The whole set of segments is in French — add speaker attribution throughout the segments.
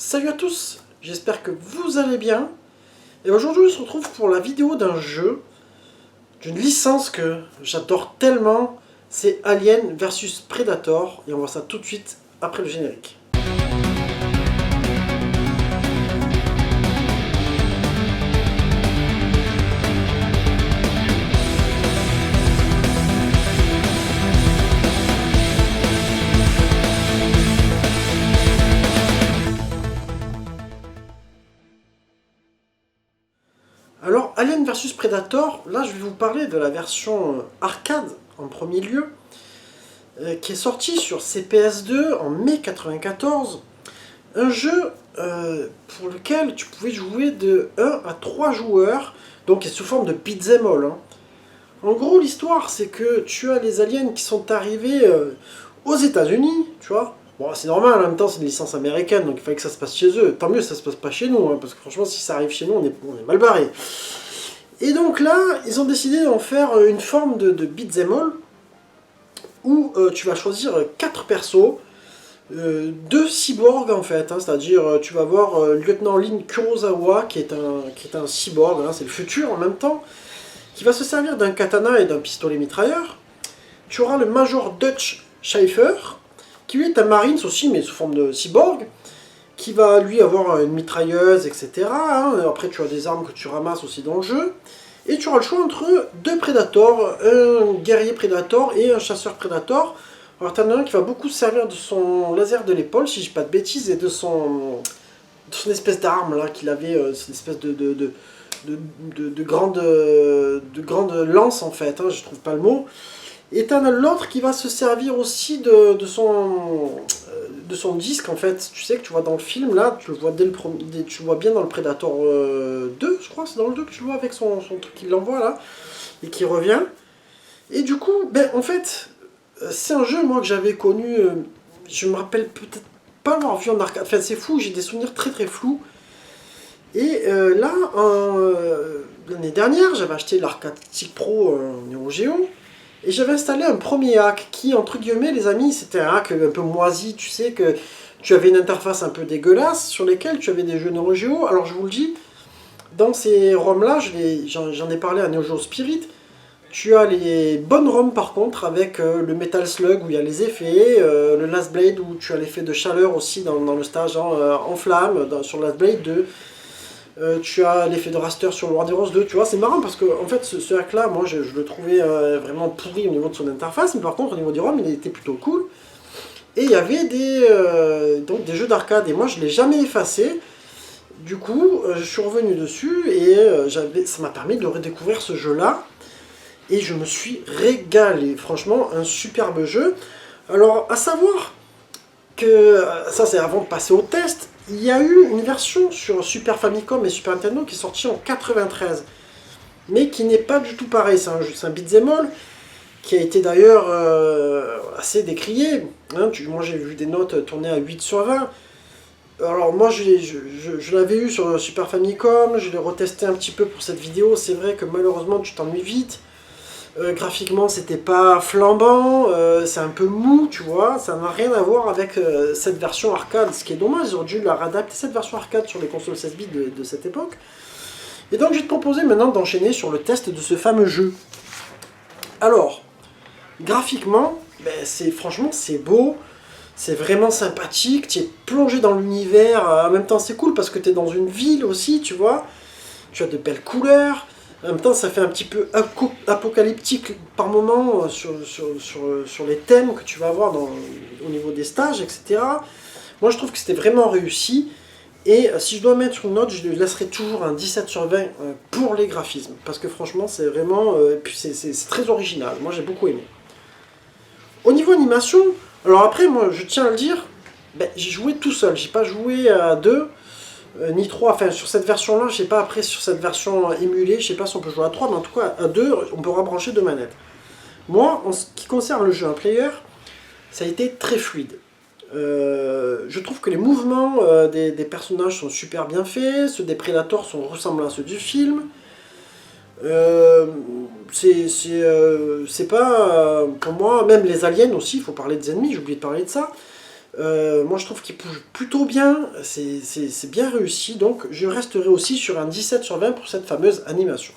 Speaker 1: Salut à tous, j'espère que vous allez bien. Et aujourd'hui on se retrouve pour la vidéo d'un jeu, d'une licence que j'adore tellement, c'est Alien versus Predator. Et on voit ça tout de suite après le générique. Alors, Alien vs Predator, là je vais vous parler de la version arcade en premier lieu, qui est sortie sur CPS2 en mai 94. Un jeu pour lequel tu pouvais jouer de 1 à 3 joueurs, donc sous forme de beat'em all. Hein. En gros, l'histoire, c'est que tu as les aliens qui sont arrivés aux États-Unis, tu vois. Bon, c'est normal, en même temps, c'est une licence américaine, donc il fallait que ça se passe chez eux. Tant mieux, ça se passe pas chez nous, hein, parce que franchement, si ça arrive chez nous, on est mal barré. Et donc là, ils ont décidé d'en faire une forme de beat'em all, où tu vas choisir 4 persos, 2 cyborgs en fait, hein, c'est-à-dire tu vas voir Lieutenant Lin Kurosawa, qui est un cyborg, hein, c'est le futur en même temps, qui va se servir d'un katana et d'un pistolet mitrailleur. Tu auras le Major Dutch Schaefer, qui lui est un Marines aussi, mais sous forme de cyborg, qui va lui avoir une mitrailleuse, etc. Hein. Après, tu as des armes que tu ramasses aussi dans le jeu. Et tu auras le choix entre 2 Predators, un guerrier Predator et un chasseur Predator. Alors, tu en as un qui va beaucoup se servir de son laser de l'épaule, si je dis pas de bêtises, et de son espèce d'arme là qu'il avait, cette espèce de grande lance en fait, hein, je trouve pas le mot. Et t'en as l'autre qui va se servir aussi de son disque en fait. Tu sais que tu vois dans le film là, tu le vois tu vois bien dans le Predator 2, je crois, c'est dans le 2 que tu le vois avec son truc qu'il l'envoie là, et qui revient. Et du coup, ben en fait, c'est un jeu moi que j'avais connu, je me rappelle peut-être pas avoir vu en arcade, enfin c'est fou, j'ai des souvenirs très très flous. Et là, l'année dernière, j'avais acheté l'Arcade Stick Pro Neo Geo, et j'avais installé un premier hack qui, entre guillemets, les amis, c'était un hack un peu moisi, tu sais, que tu avais une interface un peu dégueulasse, sur lesquelles tu avais des jeux Neo Geo. Alors je vous le dis, dans ces ROM-là, j'en ai parlé à Neo Geo Spirit, tu as les bonnes ROM par contre, avec le Metal Slug où il y a les effets, le Last Blade où tu as l'effet de chaleur aussi dans le stage en flamme, sur Last Blade 2. Tu as l'effet de raster sur le War Heroes 2, tu vois, c'est marrant parce que en fait ce hack là, moi je le trouvais vraiment pourri au niveau de son interface, mais par contre au niveau du ROM il était plutôt cool. Et il y avait donc des jeux d'arcade, et moi je ne l'ai jamais effacé. Du coup je suis revenu dessus, et ça m'a permis de redécouvrir ce jeu là, et je me suis régalé, franchement un superbe jeu. Alors à savoir que, ça c'est avant de passer au test, il y a eu une version sur Super Famicom et Super Nintendo qui est sortie en 93, mais qui n'est pas du tout pareil. C'est un beat'em all qui a été d'ailleurs assez décrié. Hein, moi j'ai vu des notes tournées à 8 sur 20. Alors moi je l'avais eu sur Super Famicom, je l'ai retesté un petit peu pour cette vidéo. C'est vrai que malheureusement tu t'ennuies vite. Graphiquement c'était pas flambant, c'est un peu mou, tu vois, ça n'a rien à voir avec cette version arcade, ce qui est dommage, ils auraient dû leur adapter cette version arcade sur les consoles 16 bits de cette époque. Et donc je vais te proposer maintenant d'enchaîner sur le test de ce fameux jeu. Alors, graphiquement, ben, franchement c'est beau, c'est vraiment sympathique, tu es plongé dans l'univers, en même temps c'est cool parce que tu es dans une ville aussi, tu vois, tu as de belles couleurs. En même temps, ça fait un petit peu apocalyptique par moment sur les thèmes que tu vas avoir au niveau des stages, etc. Moi, je trouve que c'était vraiment réussi. Et si je dois mettre une note, je lui laisserai toujours un 17 sur 20 pour les graphismes. Parce que franchement, c'est vraiment... puis c'est très original. Moi, j'ai beaucoup aimé. Au niveau animation, alors après, moi, je tiens à le dire, ben, j'ai joué tout seul. J'ai pas joué à deux. Ni 3, enfin sur cette version là, je sais pas après sur cette version émulée, je sais pas si on peut jouer à 3, mais en tout cas à 2, on peut rebrancher 2 manettes. Moi, en ce qui concerne le jeu en player, ça a été très fluide. Je trouve que les mouvements des personnages sont super bien faits, ceux des Predators ressemblent à ceux du film. C'est pas, pour moi, même les aliens aussi, il faut parler des ennemis, j'ai oublié de parler de ça. Moi je trouve qu'il bouge plutôt bien, c'est bien réussi, donc je resterai aussi sur un 17/20 pour cette fameuse animation.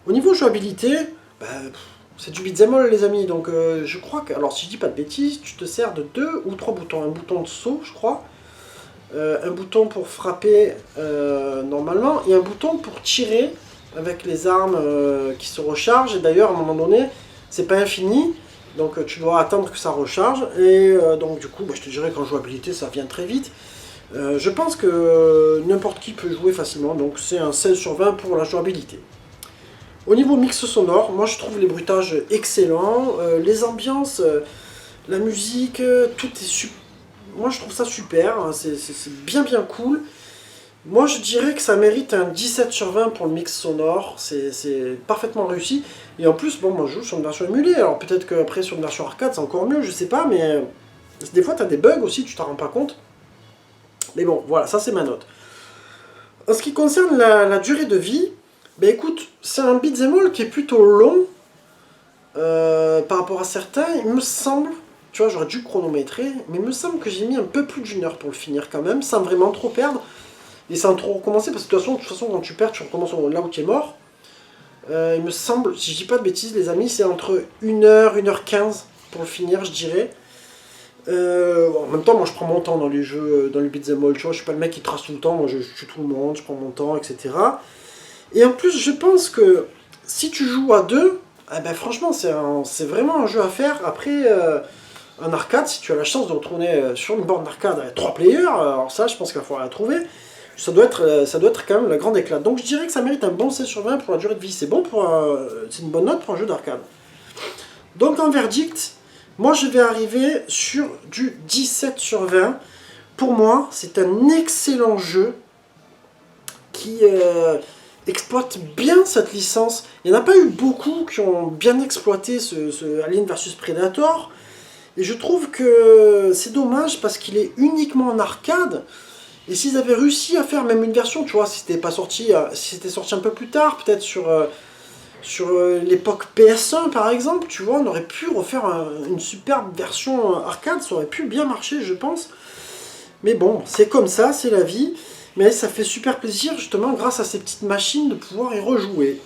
Speaker 1: Au niveau jouabilité, bah, c'est du beat'em all les amis, donc je crois que, alors si je dis pas de bêtises, tu te sers de 2 ou 3 boutons, un bouton de saut je crois, un bouton pour frapper normalement, et un bouton pour tirer avec les armes qui se rechargent, et d'ailleurs à un moment donné, c'est pas infini, donc tu dois attendre que ça recharge, et donc du coup bah, je te dirais qu'en jouabilité ça vient très vite. Je pense que n'importe qui peut jouer facilement, donc c'est un 16/20 pour la jouabilité. Au niveau mix sonore, moi je trouve les bruitages excellents, les ambiances, la musique, tout est super. Moi je trouve ça super, hein, c'est bien bien cool. Moi je dirais que ça mérite un 17/20 pour le mix sonore, c'est parfaitement réussi. Et en plus, bon, moi je joue sur une version émulée, alors peut-être qu'après sur une version arcade c'est encore mieux, je sais pas, mais des fois t'as des bugs aussi, tu t'en rends pas compte. Mais bon, voilà, ça c'est ma note. En ce qui concerne la durée de vie, ben écoute, c'est un beat'em all qui est plutôt long par rapport à certains. Il me semble, tu vois, j'aurais dû chronométrer, mais il me semble que j'ai mis un peu plus d'une heure pour le finir quand même, sans vraiment trop perdre et sans trop recommencer, parce que de toute façon quand tu perds, tu recommences là où tu es mort. Il me semble, si je dis pas de bêtises, les amis, c'est entre 1 heure, 1 h 15 pour le finir, je dirais. En même temps, moi je prends mon temps dans les jeux, dans les beat'em all, tu vois, je suis pas le mec qui trace tout le temps, moi je tue tout le monde, je prends mon temps, etc. Et en plus, je pense que si tu joues à deux, eh ben, franchement, c'est vraiment un jeu à faire. Après, un arcade, si tu as la chance de retourner sur une borne d'arcade avec 3 players, alors ça, je pense qu'il va falloir la trouver. Ça doit être quand même la grande éclate. Donc je dirais que ça mérite un bon 16/20 pour la durée de vie. C'est bon c'est une bonne note pour un jeu d'arcade. Donc en verdict, moi je vais arriver sur du 17/20. Pour moi, c'est un excellent jeu qui exploite bien cette licence. Il n'y en a pas eu beaucoup qui ont bien exploité ce Alien vs Predator. Et je trouve que c'est dommage parce qu'il est uniquement en arcade. Et s'ils avaient réussi à faire même une version, tu vois, si c'était pas sorti, si c'était sorti un peu plus tard, peut-être sur l'époque PS1 par exemple, tu vois, on aurait pu refaire une superbe version arcade, ça aurait pu bien marcher, je pense. Mais bon, c'est comme ça, c'est la vie. Mais ça fait super plaisir, justement, grâce à ces petites machines, de pouvoir y rejouer.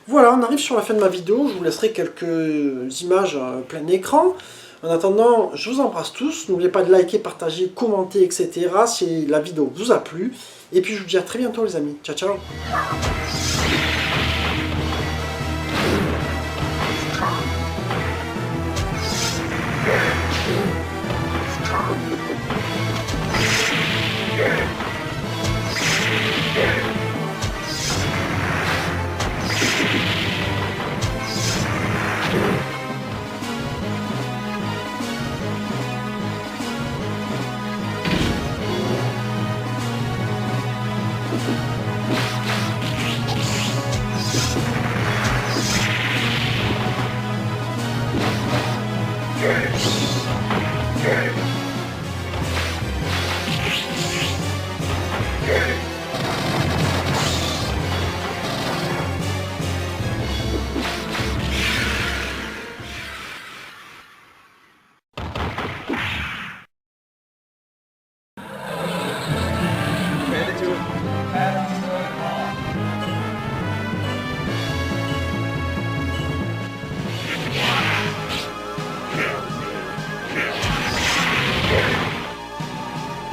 Speaker 1: Voilà, on arrive sur la fin de ma vidéo. Je vous laisserai quelques images plein écran. En attendant, je vous embrasse tous. N'oubliez pas de liker, partager, commenter, etc. si la vidéo vous a plu. Et puis, je vous dis à très bientôt, les amis. Ciao, ciao.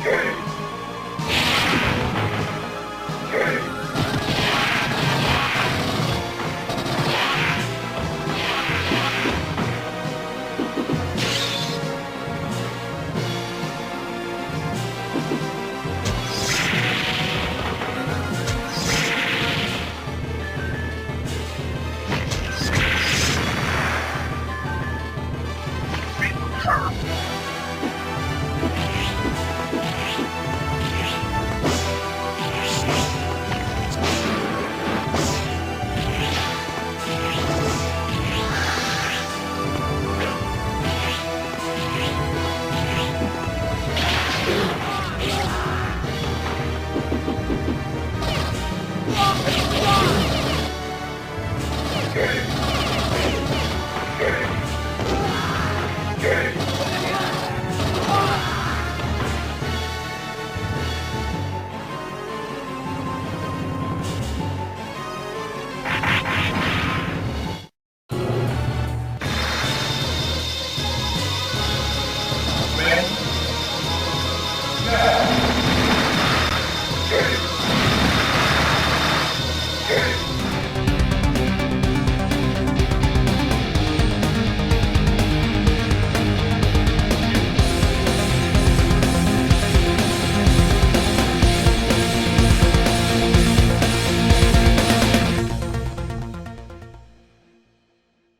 Speaker 2: Okay.